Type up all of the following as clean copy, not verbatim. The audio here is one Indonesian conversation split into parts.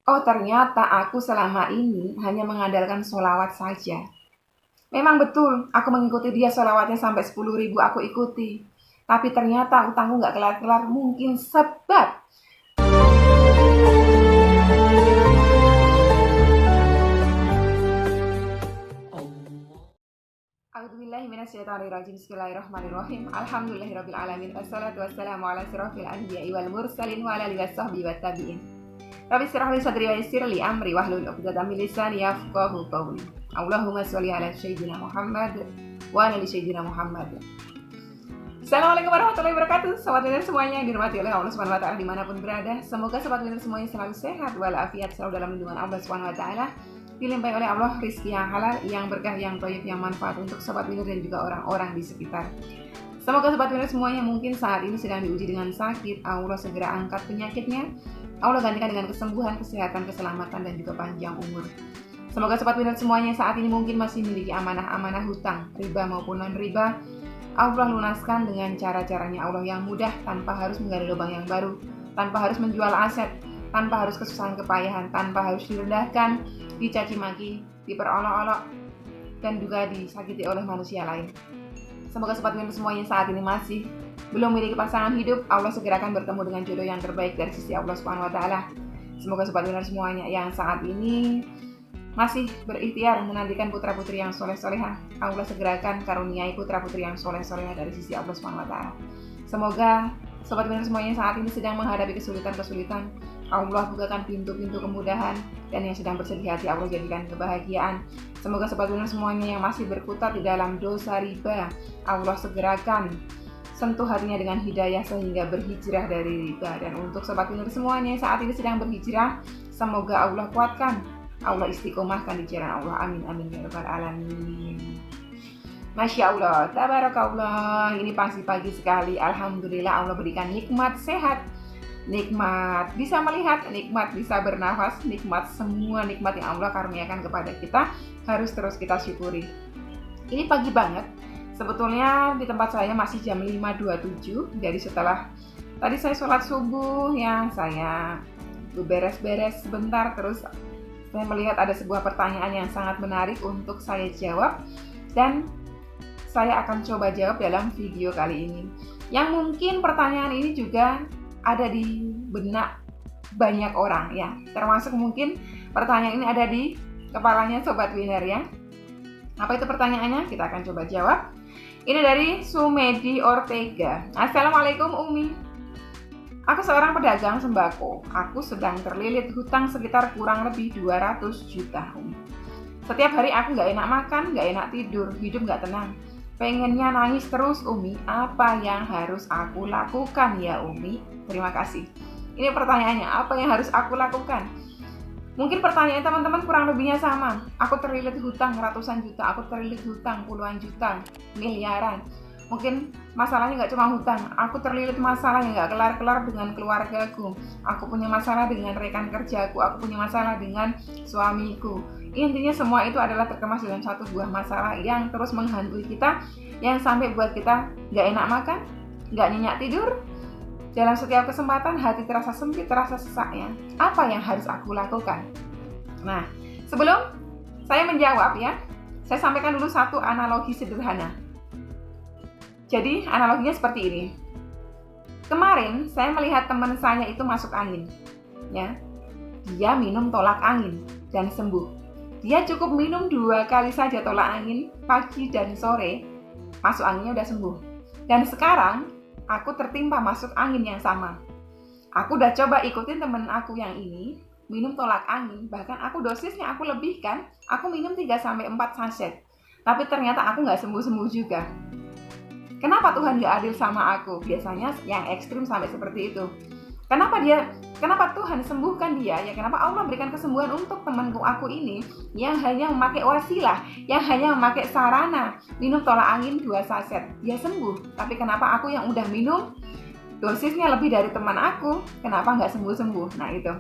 Oh, ternyata aku selama ini hanya mengandalkan sholawat saja. Memang betul, aku mengikuti dia sholawatnya sampai 10.000 aku ikuti. Tapi ternyata utangku nggak kelar-kelar, mungkin sebab A'udzubillahiminasyaitonirrajim. Bismillahirrahmanirrahim. Alhamdulillahirabbil alamin. Wassalatu wassalamu ala asyrofil anbiya'i wal mursalin wa ala alihi washabbihi wattabi'in. Rabbi shrah li sadri wa yassir li amri wahlul 'uqdatam min lisani yafqahu qawli. Allahumma sholli ala sayyidina Muhammad wa ala ali sayyidina Muhammad. Assalamualaikum warahmatullahi wabarakatuh. Sobat Winner semuanya yang dirahmati oleh Allah Subhanahu wa taala dimanapun berada. Semoga sobat Winner semuanya selalu sehat walafiat, selalu dalam lindungan Allah Subhanahu wa taala. Dilimpahi oleh Allah rizki yang halal, yang berkah, yang thayyib, yang manfaat untuk sobat Winner dan juga orang-orang di sekitar. Semoga sobat Winner semuanya mungkin saat ini sedang diuji dengan sakit, Allah segera angkat penyakitnya. Allah gantikan dengan kesembuhan, kesehatan, keselamatan, dan juga panjang umur. Semoga sobat Winner semuanya saat ini mungkin masih memiliki amanah-amanah hutang, riba maupun non-riba. Allah lunaskan dengan cara-caranya Allah yang mudah, tanpa harus menggali lubang yang baru, tanpa harus menjual aset, tanpa harus kesusahan kepayahan, tanpa harus direndahkan, dicaci maki, diperolok-olok, dan juga disakiti oleh manusia lain. Semoga sobat Winner semuanya saat ini masih belum memiliki pasangan hidup, Allah segera akan bertemu dengan jodoh yang terbaik dari sisi Allah Subhanahu wa taala. Semoga sobat Winner semuanya yang saat ini masih berikhtiar menantikan putra-putri yang soleh-solehah, Allah segerakan karuniai putra-putri yang soleh-solehah dari sisi Allah Subhanahu wa taala. Semoga sobat Winner semuanya saat ini sedang menghadapi kesulitan-kesulitan, Allah bukakan pintu-pintu kemudahan, dan yang sedang bersedih hati Allah jadikan kebahagiaan. Semoga sobat Winner semuanya yang masih berkutat di dalam dosa riba, Allah segerakan sentuh hatinya dengan hidayah sehingga berhijrah dari riba. Dan untuk sobat Winner semuanya yang saat ini sedang berhijrah, semoga Allah kuatkan, Allah istiqomahkan di jalan Allah. Amin amin ya rabbal alamin. Masya Allah, tabarakallah. Ini pagi-pagi sekali, alhamdulillah Allah berikan nikmat sehat, nikmat bisa melihat, nikmat bisa bernafas, nikmat semua nikmat yang Allah karuniakan kepada kita harus terus kita syukuri. Ini pagi banget. Sebetulnya di tempat saya masih jam 5.27. Jadi setelah tadi saya sholat subuh ya, saya beres-beres sebentar, terus saya melihat ada sebuah pertanyaan yang sangat menarik untuk saya jawab, dan saya akan coba jawab dalam video kali ini. Yang mungkin pertanyaan ini juga ada di benak banyak orang ya, termasuk mungkin pertanyaan ini ada di kepalanya sobat Winner ya. Apa itu pertanyaannya? Kita akan coba jawab. Ini dari Sumedi Ortega. Assalamualaikum Umi. Aku seorang pedagang sembako. Aku sedang terlilit hutang sekitar kurang lebih 200 juta Umi. Setiap hari aku gak enak makan, gak enak tidur, hidup gak tenang. Pengennya nangis terus Umi. Apa yang harus aku lakukan ya Umi? Terima kasih. Ini pertanyaannya, apa yang harus aku lakukan? Mungkin pertanyaan teman-teman kurang lebihnya sama. Aku terlilit hutang ratusan juta, aku terlilit hutang puluhan juta, miliaran. Mungkin masalahnya nggak cuma hutang, aku terlilit masalah yang nggak kelar-kelar dengan keluargaku. Aku punya masalah dengan rekan kerjaku, aku punya masalah dengan suamiku. Intinya semua itu adalah terkemas dalam satu buah masalah yang terus menghantui kita, yang sampai buat kita nggak enak makan, nggak nyenyak tidur. Dalam setiap kesempatan hati terasa sempit, terasa sesak ya. Apa yang harus aku lakukan? Nah, sebelum saya menjawab ya, saya sampaikan dulu satu analogi sederhana. Jadi analoginya seperti ini. Kemarin saya melihat teman saya itu masuk angin, ya. Dia minum tolak angin dan sembuh. Dia cukup minum 2 kali saja tolak angin, pagi dan sore, masuk anginnya udah sembuh. Dan sekarang aku tertimpa masuk angin yang sama. Aku udah coba ikutin temen aku yang ini, minum tolak angin, bahkan aku dosisnya aku lebihkan, aku minum 3-4 saset. Tapi ternyata aku gak sembuh-sembuh juga. Kenapa Tuhan gak adil sama aku? Biasanya yang ekstrim sampai seperti itu. Kenapa Tuhan sembuhkan dia? Ya kenapa Allah berikan kesembuhan untuk temanku aku ini yang hanya memakai wasilah, yang hanya memakai sarana minum tolak angin 2 saset. Dia sembuh. Tapi kenapa aku yang udah minum dosisnya lebih dari teman aku, kenapa nggak sembuh-sembuh? Nah itu.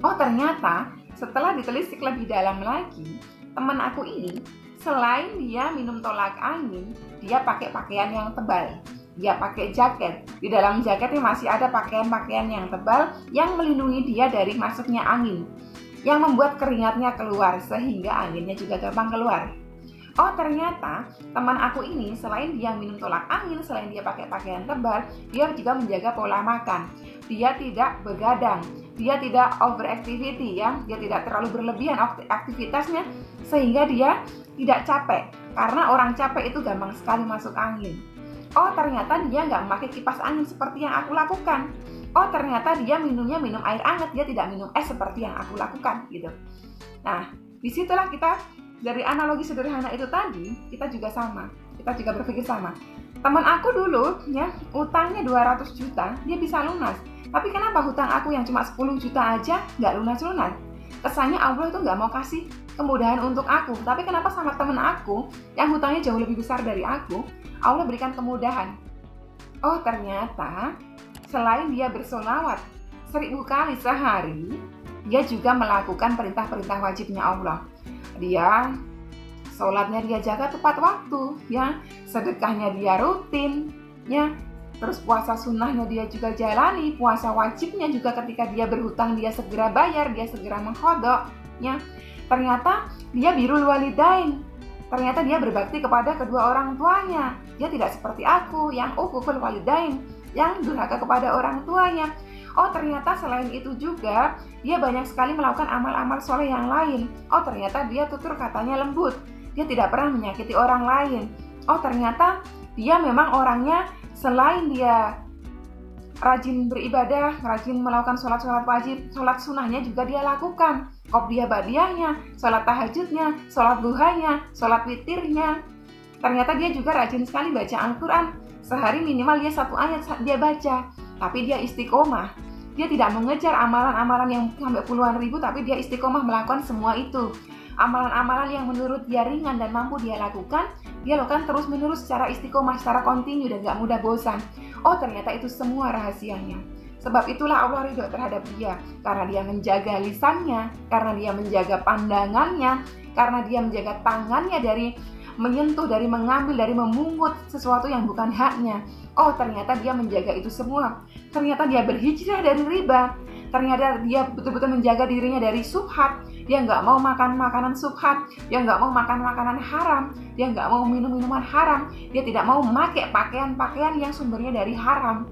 Oh ternyata setelah ditelisik lebih dalam lagi, teman aku ini selain dia minum tolak angin, dia pakai pakaian yang tebal. dia pakai jaket. Di dalam jaketnya masih ada pakaian-pakaian yang tebal yang melindungi dia dari masuknya angin, yang membuat keringatnya keluar sehingga anginnya juga gampang keluar. Oh ternyata teman aku ini selain dia minum tolak angin, selain dia pakai pakaian tebal, dia juga menjaga pola makan. Dia tidak begadang, dia tidak overactivity ya, dia tidak terlalu berlebihan aktivitasnya sehingga dia tidak capek. Karena orang capek itu gampang sekali masuk angin. Oh ternyata dia nggak memakai kipas angin seperti yang aku lakukan. Oh ternyata dia minum air hangat, dia tidak minum es seperti yang aku lakukan gitu. Nah disitulah kita dari analogi sederhana itu tadi, kita juga sama, kita juga berpikir sama. Teman aku dulu ya utangnya 200 juta, dia bisa lunas. Tapi kenapa hutang aku yang cuma 10 juta aja nggak lunas-lunas? Kesannya Allah itu nggak mau kasih kemudahan untuk aku. Tapi kenapa sama teman aku yang hutangnya jauh lebih besar dari aku, Allah berikan kemudahan. Oh ternyata selain dia bersolawat 1000 kali sehari, dia juga melakukan perintah-perintah wajibnya Allah. Dia sholatnya dia jaga tepat waktu, ya, sedekahnya dia rutin, ya, terus puasa sunnahnya dia juga jalani, puasa wajibnya juga ketika dia berhutang dia segera bayar, dia segera mengqadha, ya. Ternyata dia birrul walidain. Ternyata dia berbakti kepada kedua orang tuanya. Dia tidak seperti aku yang uququl walidain, yang durhaka kepada orang tuanya. Oh ternyata selain itu juga dia banyak sekali melakukan amal-amal soleh yang lain. Oh ternyata dia tutur katanya lembut, dia tidak pernah menyakiti orang lain. Oh ternyata dia memang orangnya selain dia rajin beribadah, rajin melakukan sholat-sholat wajib, sholat sunnahnya juga dia lakukan. Qobliyah ba'diyahnya, sholat tahajudnya, sholat duhanya, sholat witirnya. Ternyata dia juga rajin sekali baca Al-Quran. Sehari minimal dia 1 ayat dia baca. Tapi dia istiqomah. Dia tidak mengejar amalan-amalan yang sampai puluhan ribu, tapi dia istiqomah melakukan semua itu. Amalan-amalan yang menurut dia ringan dan mampu dia lakukan terus-menerus secara istiqomah, secara kontinu dan gak mudah bosan. Oh ternyata itu semua rahasianya. Sebab itulah Allah ridho terhadap dia, karena dia menjaga lisannya, karena dia menjaga pandangannya, karena dia menjaga tangannya dari menyentuh, dari mengambil, dari memungut sesuatu yang bukan haknya. Oh ternyata dia menjaga itu semua. Ternyata dia berhijrah dari riba. Ternyata dia betul-betul menjaga dirinya dari subhat. Dia nggak mau makan makanan subhat. Dia nggak mau makan makanan haram. Dia nggak mau minum minuman haram. Dia tidak mau memakai pakaian-pakaian yang sumbernya dari haram.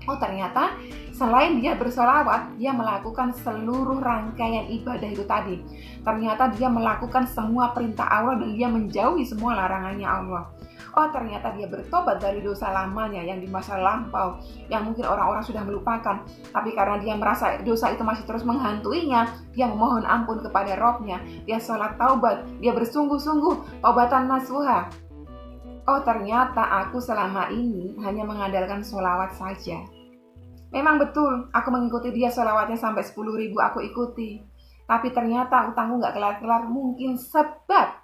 Oh ternyata selain dia bersolawat, dia melakukan seluruh rangkaian ibadah itu tadi. Ternyata dia melakukan semua perintah Allah dan dia menjauhi semua larangannya Allah. Oh ternyata dia bertobat dari dosa lamanya yang di masa lampau, yang mungkin orang-orang sudah melupakan. Tapi karena dia merasa dosa itu masih terus menghantuinya, dia memohon ampun kepada Robnya. Dia sholat taubat, dia bersungguh-sungguh taubatan nasuha. Oh ternyata aku selama ini hanya mengandalkan sholawat saja. Memang betul, aku mengikuti dia sholawatnya sampai 10.000 aku ikuti. Tapi ternyata utangku gak kelar-kelar, mungkin sebab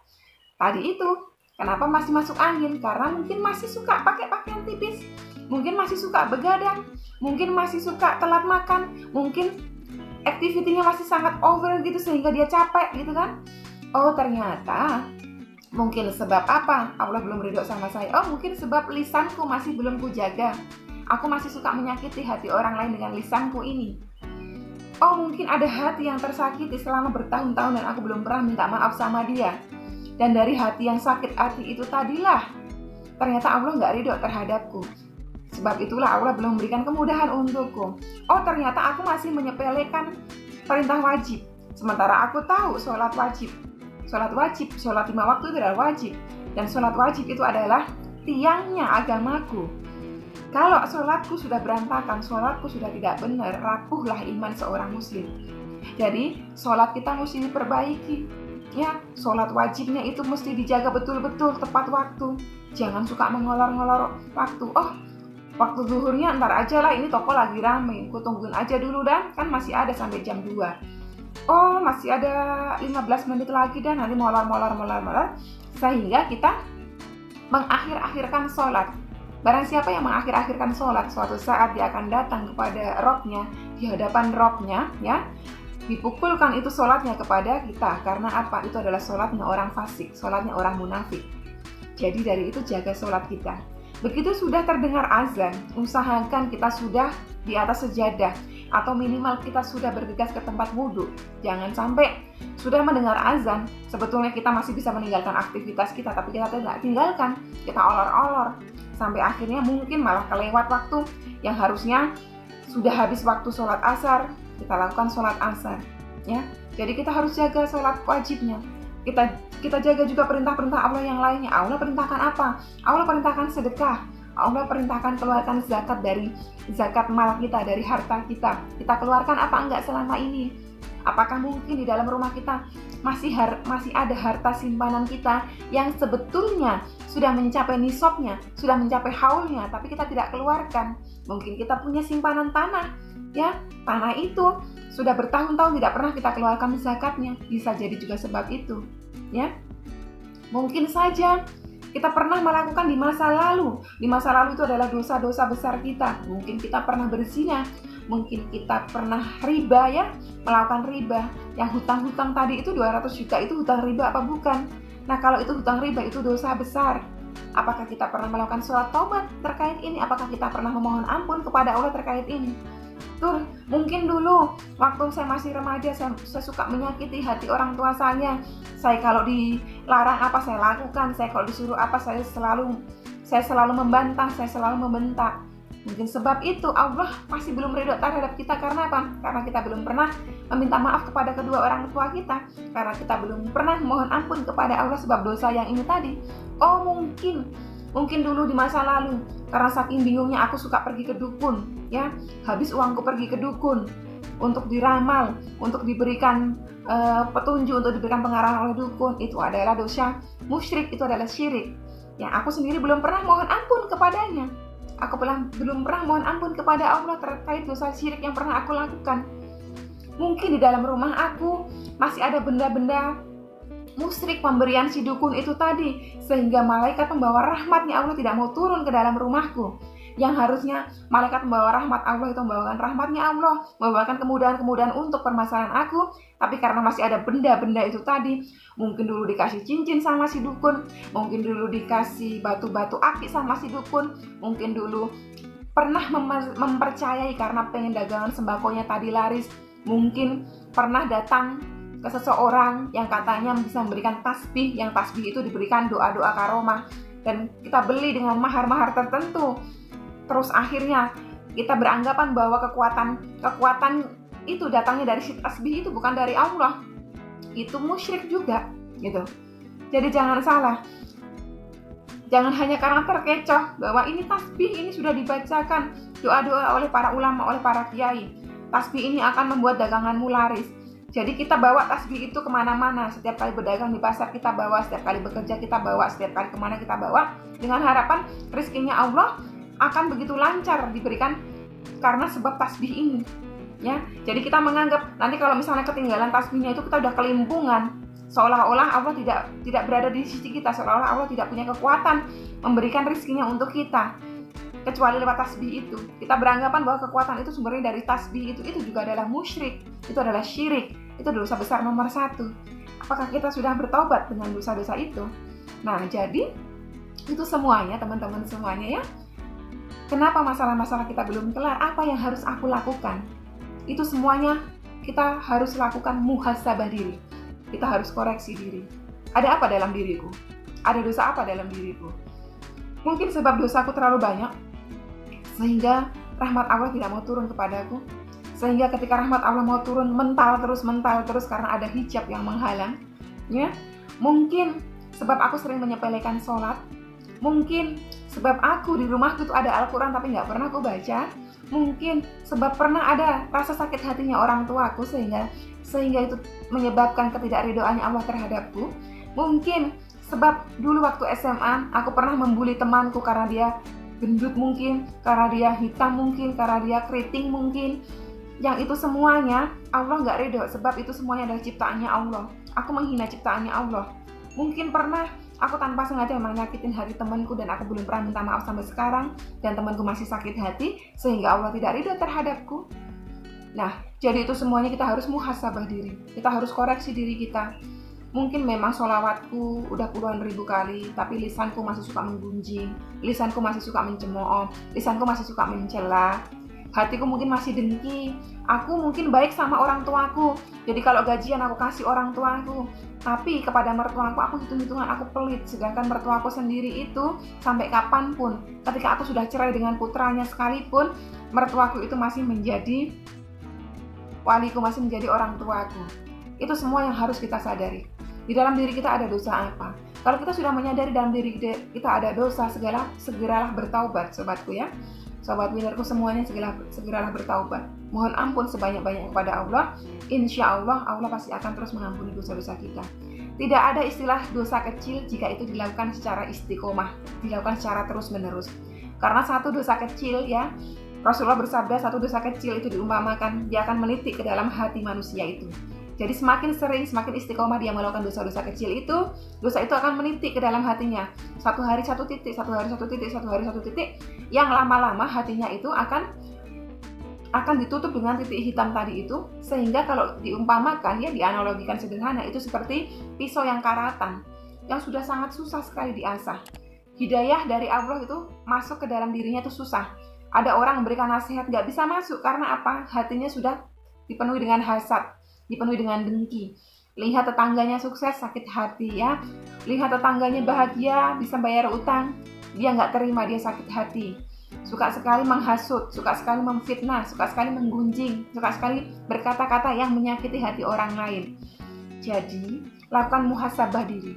tadi itu. Kenapa masih masuk angin? Karena mungkin masih suka pakai pakaian tipis, mungkin masih suka begadang, mungkin masih suka telat makan, mungkin activity-nya masih sangat over gitu sehingga dia capek gitu kan. Oh ternyata mungkin sebab apa Allah belum ridho sama saya? Oh mungkin sebab lisanku masih belum kujaga. Aku masih suka menyakiti hati orang lain dengan lisanku ini. Oh mungkin ada hati yang tersakiti selama bertahun-tahun dan aku belum pernah minta maaf sama dia. Dan dari hati yang sakit hati itu tadilah ternyata Allah gak ridho terhadapku. Sebab itulah Allah belum memberikan kemudahan untukku. Oh ternyata aku masih menyepelekan perintah wajib. Sementara aku tahu sholat 5 waktu itu adalah wajib. Dan sholat wajib itu adalah tiangnya agamaku. Kalau sholatku sudah berantakan, sholatku sudah tidak benar, rapuhlah iman seorang muslim. Jadi sholat kita mesti diperbaiki. Ya, sholat wajibnya itu mesti dijaga betul-betul tepat waktu. Jangan suka mengolor-ngolor waktu. Oh, waktu zuhurnya ntar aja lah, ini toko lagi rame, ku tungguin aja dulu dan kan masih ada sampai jam 2. Oh, masih ada 15 menit lagi dan nanti molor. Sehingga kita mengakhir-akhirkan sholat. Barang siapa yang mengakhir-akhirkan sholat, suatu saat dia akan datang kepada Robnya, di hadapan Robnya, ya. Dipukulkan itu sholatnya kepada kita. Karena apa? Itu adalah sholatnya orang fasik, sholatnya orang munafik. Jadi dari itu jaga sholat kita. Begitu sudah terdengar azan, usahakan kita sudah di atas sejadah atau minimal kita sudah bergegas ke tempat wudhu. Jangan sampai sudah mendengar azan, sebetulnya kita masih bisa meninggalkan aktivitas kita, tapi kita tidak tinggalkan, kita olor-olor sampai akhirnya mungkin malah kelewat waktu yang harusnya sudah habis waktu sholat asar, kita lakukan sholat asar, ya. Jadi kita harus jaga sholat wajibnya. Kita jaga juga perintah-perintah Allah yang lainnya. Allah perintahkan apa? Allah perintahkan sedekah. Allah perintahkan keluarkan zakat mal kita, dari harta kita. Kita keluarkan apa enggak selama ini? Apakah mungkin di dalam rumah kita masih ada harta simpanan kita yang sebetulnya sudah mencapai nisabnya, sudah mencapai haulnya, tapi kita tidak keluarkan? Mungkin kita punya simpanan tanah, ya, tanah itu sudah bertahun-tahun tidak pernah kita keluarkan zakatnya. Bisa jadi juga sebab itu, ya. Mungkin saja kita pernah melakukan di masa lalu. Di masa lalu itu adalah dosa-dosa besar kita. Mungkin kita pernah berzina, mungkin kita pernah riba, ya, melakukan riba. Yang hutang-hutang tadi itu 200 juta itu hutang riba apa bukan? Nah, kalau itu hutang riba itu dosa besar. Apakah kita pernah melakukan sholat taubat terkait ini? Apakah kita pernah memohon ampun kepada Allah terkait ini? Tuh, mungkin dulu waktu saya masih remaja saya suka menyakiti hati orang tua saya. Saya kalau dilarang apa saya lakukan, saya kalau disuruh apa saya selalu membantah, saya selalu membentak. Mungkin sebab itu Allah masih belum ridho terhadap kita. Karena apa? Karena kita belum pernah meminta maaf kepada kedua orang tua kita, karena kita belum pernah mohon ampun kepada Allah sebab dosa yang ini tadi. Oh, mungkin dulu di masa lalu karena saking bingungnya aku suka pergi ke dukun, ya, habis uangku pergi ke dukun untuk diramal, untuk diberikan petunjuk, untuk diberikan pengarahan oleh dukun. Itu adalah dosa musyrik, itu adalah syirik. Yang aku sendiri belum pernah mohon ampun kepadanya. Aku belum pernah mohon ampun kepada Allah terkait dosa syirik yang pernah aku lakukan. Mungkin di dalam rumah aku masih ada benda-benda musyrik pemberian si dukun itu tadi, sehingga malaikat pembawa rahmatnya Allah tidak mau turun ke dalam rumahku. Yang harusnya malaikat membawa rahmat Allah itu membawakan rahmatnya Allah, membawakan kemudahan-kemudahan untuk permasalahan aku, tapi karena masih ada benda-benda itu tadi, mungkin dulu dikasih cincin sama si dukun, mungkin dulu dikasih batu-batu akik sama si dukun, mungkin dulu pernah mempercayai karena pengen dagangan sembakonya tadi laris, mungkin pernah datang ke seseorang yang katanya bisa memberikan tasbih, yang tasbih itu diberikan doa-doa karomah, dan kita beli dengan mahar-mahar tertentu. Terus akhirnya kita beranggapan bahwa kekuatan itu datangnya dari si tasbih, itu bukan dari Allah. Itu musyrik juga, gitu. Jadi jangan salah. Jangan hanya karena terkecoh bahwa ini tasbih, ini sudah dibacakan doa-doa oleh para ulama, oleh para kiai. Tasbih ini akan membuat daganganmu laris. Jadi kita bawa tasbih itu kemana-mana. Setiap kali berdagang di pasar kita bawa, setiap kali bekerja kita bawa, setiap kali kemana kita bawa, dengan harapan rezekinya Allah akan begitu lancar diberikan karena sebab tasbih ini, ya. Jadi kita menganggap nanti kalau misalnya ketinggalan tasbihnya itu kita udah kelimpungan, seolah-olah Allah tidak berada di sisi kita, seolah-olah Allah tidak punya kekuatan memberikan rezekinya untuk kita kecuali lewat tasbih itu. Kita beranggapan bahwa kekuatan itu sumbernya dari tasbih itu juga adalah musyrik, itu adalah syirik, itu dosa besar nomor 1. Apakah kita sudah bertaubat dengan dosa-dosa itu? Nah, jadi itu semuanya teman-teman semuanya, ya. Kenapa masalah-masalah kita belum kelar? Apa yang harus aku lakukan? Itu semuanya kita harus lakukan muhasabah diri. Kita harus koreksi diri. Ada apa dalam diriku? Ada dosa apa dalam diriku? Mungkin sebab dosaku terlalu banyak, sehingga rahmat Allah tidak mau turun kepadaku. Sehingga ketika rahmat Allah mau turun, mental terus karena ada hijab yang menghalang, ya. Mungkin sebab aku sering menyepelekan sholat. Mungkin sebab aku di rumahku itu ada Al-Quran tapi nggak pernah aku baca. Mungkin sebab pernah ada rasa sakit hatinya orang tuaku sehingga itu menyebabkan ketidakridhoannya Allah terhadapku. Mungkin sebab dulu waktu SMA aku pernah membuli temanku karena dia gendut mungkin, karena dia hitam mungkin, karena dia keriting mungkin. Yang itu semuanya Allah nggak ridho, sebab itu semuanya adalah ciptaannya Allah. Aku menghina ciptaannya Allah. Mungkin pernah aku tanpa sengaja memang nyakitin hati temanku dan aku belum pernah minta maaf sampai sekarang, dan temanku masih sakit hati sehingga Allah tidak ridho terhadapku. Nah, jadi itu semuanya kita harus muhasabah diri. Kita harus koreksi diri kita. Mungkin memang sholawatku udah puluhan ribu kali, tapi lisanku masih suka menggunjing, lisanku masih suka mencemooh, lisanku masih suka mencela. Hatiku mungkin masih dengki. Aku mungkin baik sama orang tuaku, jadi kalau gajian aku kasih orang tuaku. Tapi kepada mertuaku aku hitung-hitungan, aku pelit. Sedangkan mertuaku sendiri itu sampai kapanpun, ketika aku sudah cerai dengan putranya sekalipun, mertuaku itu masih menjadi waliku, masih menjadi orang tuaku. Itu semua yang harus kita sadari. Di dalam diri kita ada dosa apa? Kalau kita sudah menyadari dalam diri kita ada dosa, segeralah bertaubat, sobatku ya. Sobat winnerku semuanya, segeralah bertaubat. Mohon ampun sebanyak-banyak kepada Allah. Insya Allah, Allah pasti akan terus mengampuni dosa-dosa kita. Tidak ada istilah dosa kecil jika itu dilakukan secara istiqomah, dilakukan secara terus-menerus. Karena satu dosa kecil ya, Rasulullah bersabda, satu dosa kecil itu diumpamakan, dia akan menitik ke dalam hati manusia itu. Jadi semakin sering, semakin istiqomah dia melakukan dosa-dosa kecil itu, dosa itu akan menitik ke dalam hatinya. Satu hari satu titik, satu hari satu titik, satu hari satu titik. Yang lama-lama hatinya itu akan ditutup dengan titik hitam tadi itu. Sehingga kalau diumpamakan, ya dianalogikan sederhana, itu seperti pisau yang karatan, yang sudah sangat susah sekali diasah. Hidayah dari Allah itu masuk ke dalam dirinya itu susah. Ada orang memberikan nasihat, gak bisa masuk. Karena apa? Hatinya sudah dipenuhi dengan hasad, dipenuhi dengan dengki. Lihat tetangganya sukses, sakit hati ya. Lihat tetangganya bahagia, bisa bayar utang, dia nggak terima, dia sakit hati. Suka sekali menghasut, suka sekali memfitnah, suka sekali menggunjing, suka sekali berkata-kata yang menyakiti hati orang lain. Jadi lakukan muhasabah diri.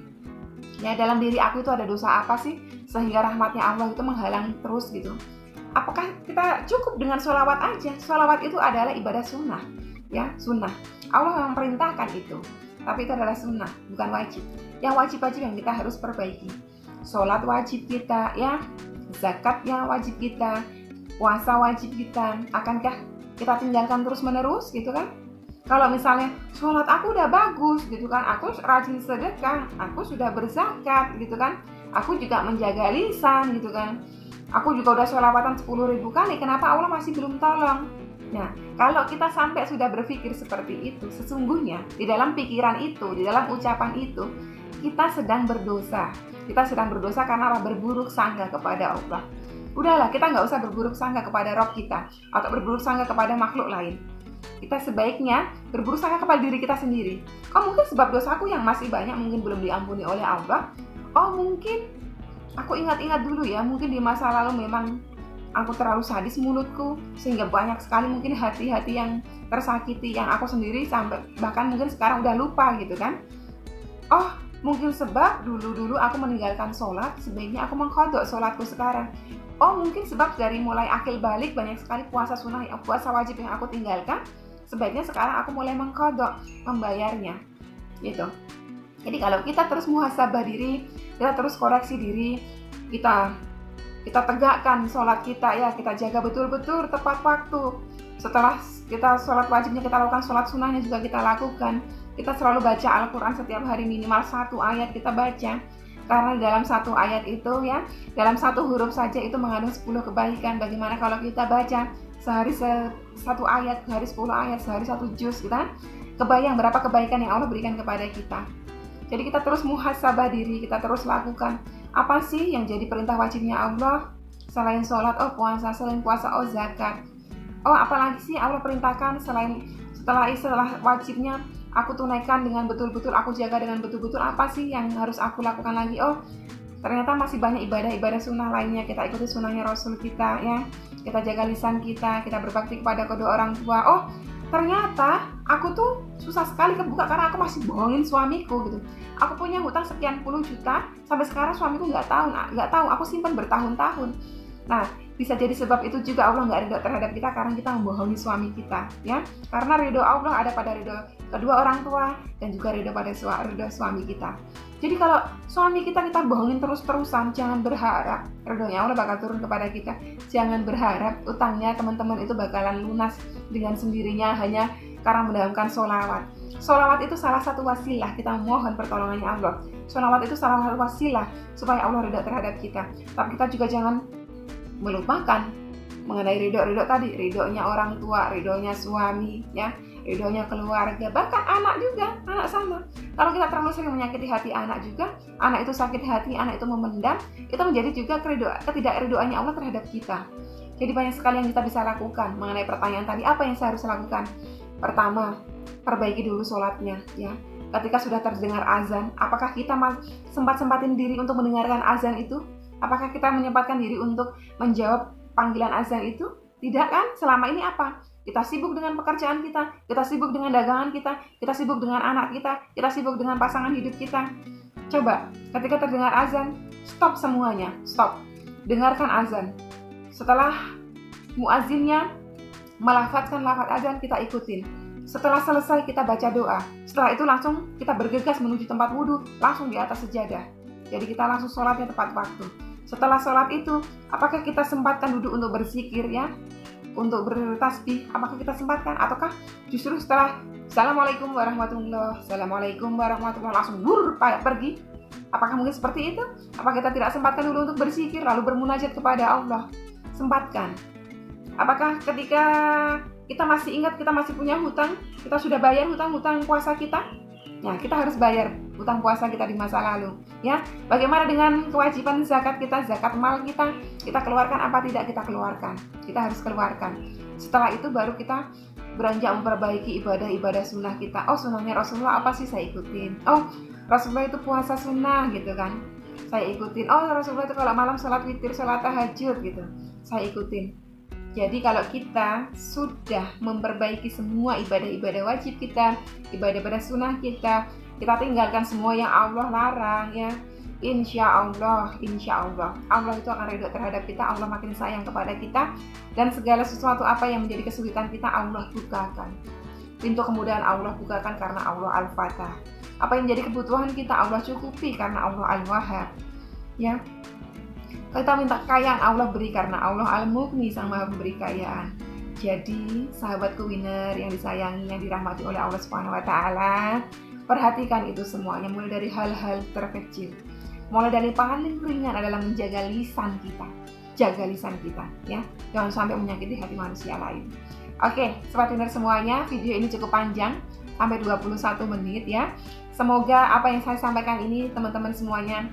Ya, dalam diri aku itu ada dosa apa sih sehingga rahmatnya Allah itu menghalang terus gitu. Apakah kita cukup dengan sholawat aja? Sholawat itu adalah ibadah sunnah, ya sunnah. Allah memang perintahkan itu, tapi itu adalah sunnah, bukan wajib. Yang wajib-wajib yang kita harus perbaiki. Sholat wajib kita, ya, zakatnya wajib kita, puasa wajib kita. Akankah kita tinggalkan terus-menerus, gitu kan? Kalau misalnya sholat aku udah bagus, gitu kan, aku rajin sedekah, aku sudah berzakat, gitu kan, aku juga menjaga lisan, gitu kan, aku juga udah sholawatan 10.000 kali, kenapa Allah masih belum tolong? Nah, kalau kita sampai sudah berpikir seperti itu, sesungguhnya di dalam pikiran itu, di dalam ucapan itu, kita sedang berdosa. Kita sedang berdosa karena berburuk sangka kepada Allah. Udahlah, kita nggak usah berburuk sangka kepada Rob kita, atau berburuk sangka kepada makhluk lain. Kita sebaiknya berburuk sangka kepada diri kita sendiri. Oh, mungkin sebab dosaku yang masih banyak mungkin belum diampuni oleh Allah. Oh, mungkin aku ingat-ingat dulu ya, mungkin di masa lalu memang aku terlalu sadis mulutku, sehingga banyak sekali mungkin hati-hati yang tersakiti, yang aku sendiri sampai bahkan mungkin sekarang udah lupa gitu kan. Oh, mungkin sebab dulu aku meninggalkan sholat, sebaiknya aku mengqadha sholatku sekarang. Oh, mungkin sebab dari mulai akil balik banyak sekali puasa sunnah, puasa wajib yang aku tinggalkan, sebaiknya sekarang aku mulai mengqadha, membayarnya gitu. Jadi kalau kita terus muhasabah diri, kita terus koreksi diri, kita tegakkan sholat kita ya, kita jaga betul-betul tepat waktu. Setelah kita sholat wajibnya kita lakukan, sholat sunnahnya juga kita lakukan. Kita selalu baca Al-Quran setiap hari, minimal 1 ayat kita baca. Karena dalam 1 ayat itu ya, dalam 1 huruf saja itu mengandung 10 kebaikan. Bagaimana kalau kita baca sehari 1 ayat, sehari 10 ayat, sehari 1 juz gitu kan? Kebayang berapa kebaikan yang Allah berikan kepada kita. Jadi kita terus muhasabah diri, kita terus lakukan. Apa sih yang jadi perintah wajibnya Allah? Selain sholat, oh puasa, selain puasa, oh zakat. Oh apalagi sih Allah perintahkan setelah wajibnya aku tunaikan dengan betul-betul, aku jaga dengan betul-betul, apa sih yang harus aku lakukan lagi? Oh ternyata masih banyak ibadah-ibadah sunnah lainnya. Kita ikuti sunnahnya Rasul kita ya. Kita jaga lisan kita berbakti kepada kedua orang tua. Oh ternyata aku tuh susah sekali kebuka karena aku masih bohongin suamiku gitu. Aku punya hutang sekian puluh juta, sampai sekarang suamiku nggak tahu. Aku simpan bertahun-tahun. Nah, bisa jadi sebab itu juga Allah nggak ridho terhadap kita karena kita membohongi suami kita, ya. Karena ridho Allah ada pada ridho kedua orang tua dan juga ridho pada ridho suami kita. Jadi kalau suami kita bohongin terus-terusan, jangan berharap ridhonya Allah bakal turun kepada kita. Jangan berharap utangnya teman-teman itu bakalan lunas dengan sendirinya hanya karena mendapatkan sholawat. Sholawat itu salah satu wasilah kita mohon pertolongannya Allah. Sholawat itu salah satu wasilah supaya Allah ridho terhadap kita. Tapi kita juga jangan melupakan mengenai ridho tadi, ridhonya orang tua, ridhonya suami, ya, ridhonya keluarga, bahkan anak juga, anak sama. Kalau kita terlalu sering menyakiti hati anak juga, anak itu sakit hati, anak itu memendam, itu menjadi juga ketidakridhoannya Allah terhadap kita. Jadi banyak sekali yang kita bisa lakukan. Mengenai pertanyaan tadi, apa yang saya harus lakukan? Pertama, perbaiki dulu sholatnya, ya. Ketika sudah terdengar azan, apakah kita sempat-sempatin diri untuk mendengarkan azan itu? Apakah kita menyempatkan diri untuk menjawab panggilan azan itu? Tidak kan? Selama ini apa? Kita sibuk dengan pekerjaan kita sibuk dengan dagangan kita sibuk dengan anak kita sibuk dengan pasangan hidup kita. Coba, ketika terdengar azan, stop semuanya, stop. Dengarkan azan. Setelah muazzinnya melafadzkan lafaz azan, kita ikutin. Setelah selesai kita baca doa. Setelah itu langsung kita bergegas menuju tempat wudhu, langsung di atas sejadah. Jadi kita langsung sholatnya tepat waktu. Setelah sholat itu, apakah kita sempatkan duduk untuk berzikir, ya? Untuk bertasbih, apakah kita sempatkan? Ataukah justru setelah Assalamualaikum warahmatullahi langsung pergi? Apakah mungkin seperti itu? Apakah kita tidak sempatkan dulu untuk berzikir lalu bermunajat kepada Allah? Sempatkan. Apakah ketika kita masih ingat kita masih punya hutang, kita sudah bayar hutang puasa kita? Nah, kita harus bayar hutang puasa kita di masa lalu, ya. Bagaimana dengan kewajiban zakat kita, zakat mal kita keluarkan apa tidak kita keluarkan? Kita harus keluarkan. Setelah itu baru kita beranjak memperbaiki ibadah-ibadah sunnah kita. Oh, sunnahnya Rasulullah apa sih saya ikutin? Oh, Rasulullah itu puasa sunnah gitu kan, saya ikutin. Oh, Rasulullah itu kalau malam sholat witir, sholat tahajud gitu, saya ikutin. Jadi kalau kita sudah memperbaiki semua ibadah-ibadah wajib kita, ibadah-ibadah sunnah kita tinggalkan semua yang Allah larang, ya. Insya Allah Allah itu akan ridho terhadap kita. Allah makin sayang kepada kita, dan segala sesuatu apa yang menjadi kesulitan kita Allah bukakan. Pintu kemudahan Allah bukakan karena Allah Al-Fatah. Apa yang menjadi kebutuhan kita Allah cukupi karena Allah Al-Wahhab, ya. Kita minta kekayaan Allah beri karena Allah Al-Mughni, Sang Maha Pemberi kekayaan. Jadi sahabatku winner yang disayangi, yang dirahmati oleh Allah Subhanahu wa taala, perhatikan itu semuanya, mulai dari hal-hal terkecil. Mulai dari paling ringan adalah menjaga lisan kita. Jaga lisan kita, ya. Jangan sampai menyakiti hati manusia lain. Oke, sobat winner semuanya, video ini cukup panjang, sampai 21 menit, ya. Semoga apa yang saya sampaikan ini teman-teman semuanya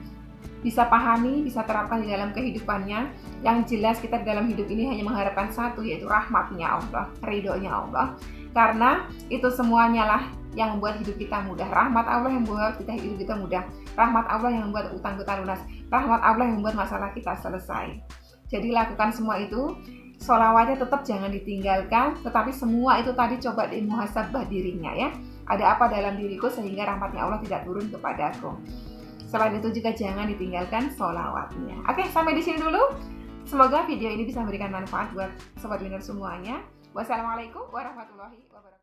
bisa pahami, bisa terapkan di dalam kehidupannya. Yang jelas kita di dalam hidup ini hanya mengharapkan satu, yaitu rahmatnya Allah, ridhonya Allah. Karena itu semuanya lah yang membuat hidup kita mudah. Rahmat Allah yang membuat hidup kita mudah. Rahmat Allah yang membuat utang kita lunas. Rahmat Allah yang membuat masalah kita selesai. Jadi lakukan semua itu. Sholawatnya tetap jangan ditinggalkan, tetapi semua itu tadi coba dimuhasabah dirinya, ya. Ada apa dalam diriku sehingga rahmatnya Allah tidak turun kepadaku. Selain itu juga jangan ditinggalkan sholawatnya. Oke, sampai di sini dulu. Semoga video ini bisa memberikan manfaat buat sobat winner semuanya. Wassalamualaikum warahmatullahi wabarakatuh.